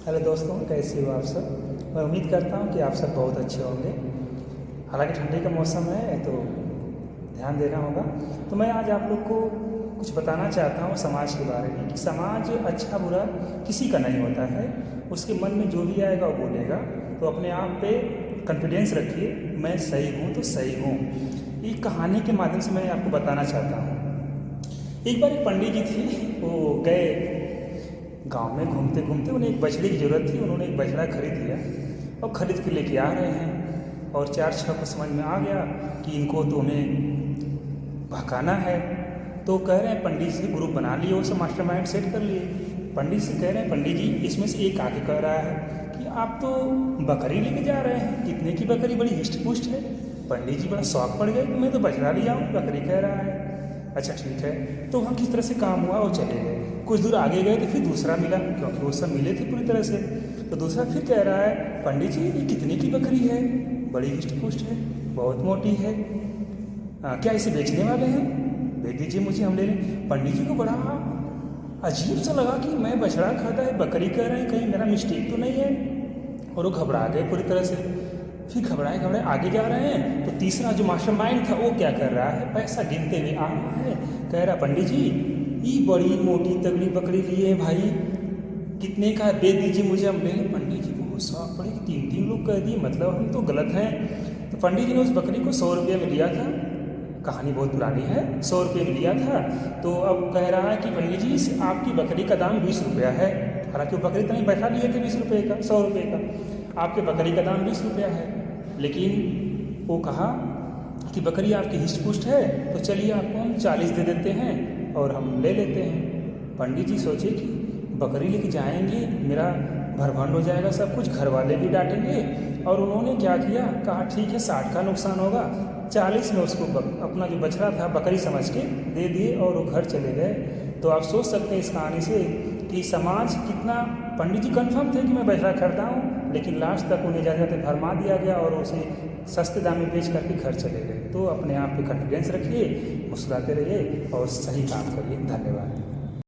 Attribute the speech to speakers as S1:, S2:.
S1: Hello दोस्तों, कैसे हो आप सब। मैं उम्मीद करता हूँ कि आप सब बहुत अच्छे होंगे। हालांकि ठंडी का मौसम है तो ध्यान देना होगा। तो मैं आज आप लोग को कुछ बताना चाहता हूँ समाज के बारे में कि समाज अच्छा बुरा किसी का नहीं होता है। उसके मन में जो भी आएगा वो बोलेगा। तो अपने आप पे कॉन्फिडेंस रखिए, मैं सही हूँ तो सही हूँ। एक कहानी के माध्यम से मैं आपको बताना चाहता हूँ। एक बार एक पंडित जी थे, वो गए गांव में घूमते घूमते उन्हें एक बछड़े की ज़रूरत थी। उन्होंने एक बछड़ा खरीद लिया और ख़रीद के लेके आ रहे हैं। और 4-6 को समझ में आ गया कि इनको तो हमें भगाना है। तो कह रहे हैं पंडित से ग्रुप बना लिए, वो सब मास्टरमाइंड सेट कर लिए। पंडित से कह रहे हैं, पंडित जी इसमें से एक आगे कह रहा है कि आप तो बकरी लेके जा रहे हैं, कितने की बकरी, बड़ी हिस्ट पुष्ट है। पंडित जी बड़ा शौक पड़ गए कि मैं तो बछड़ा लिया हूँ, बकरी कह रहा है। अच्छा ठीक है। तो वहाँ किस तरह से काम हुआ, वो चले गए। कुछ दूर आगे गए तो फिर दूसरा मिला, क्योंकि वो सब मिले थे पूरी तरह से। तो दूसरा फिर कह रहा है, पंडित जी ये कितने की बकरी है, बड़ी हिस्ट पुष्ट है, बहुत मोटी है, क्या इसे बेचने वाले हैं, भेज दीजिए मुझे, हम ले लें। पंडित जी को बड़ा अजीब सा लगा कि मैं बछड़ा खाता है, बकरी कह रहे हैं, कहीं मेरा मिस्टेक तो नहीं है। और वो घबरा गए पूरी तरह से। फिर घबराए घबराए आगे जा रहे हैं तो तीसरा जो मास्टरमाइंड था वो क्या कर रहा है, पैसा गिनते हुए आ रहा है। कह रहा, पंडित जी ये बड़ी मोटी तगड़ी बकरी लिए भाई, कितने का दे दीजिए मुझे, हम ले लें। पंडित जी बहुत शौक पड़े, 3-3 लोग कह दिए, मतलब हम तो गलत हैं। तो पंडित जी ने उस बकरी को 100 रुपये में लिया था। कहानी बहुत पुरानी है, 100 रुपये में लिया था। तो अब कह रहा है कि पंडित जी आपकी बकरी का दाम 20 रुपया है। हालांकि वो बकरी तो नहीं, बैठा लिए थे 20 रुपये का, 100 रुपये का। आपके बकरी का दाम 20 रुपया है। लेकिन वो कहा कि बकरी आपकी हिस्ट पुष्ट है, तो चलिए आपको हम 40 दे देते हैं और हम ले लेते हैं। पंडित जी सोचे कि बकरी लेके जाएंगे, मेरा भरभंड हो जाएगा सब कुछ, घर वाले भी डांटेंगे। और उन्होंने क्या किया, कहा ठीक है 60 का नुकसान होगा, 40 में उसको अपना जो बछड़ा था बकरी समझ के दे दिए और वो घर चले गए। तो आप सोच सकते हैं इस कहानी से कि समाज कितना, पंडित जी कन्फर्म थे कि मैं बछड़ा खरीदा हूँ, लेकिन लास्ट तक उन्हें जाते भरमा दिया गया और उसे सस्ते दाम में बेच करके घर चले गए। तो अपने आप पे कॉन्फिडेंस रखिए, मुस्कुराते रहिए और सही काम करिए। धन्यवाद।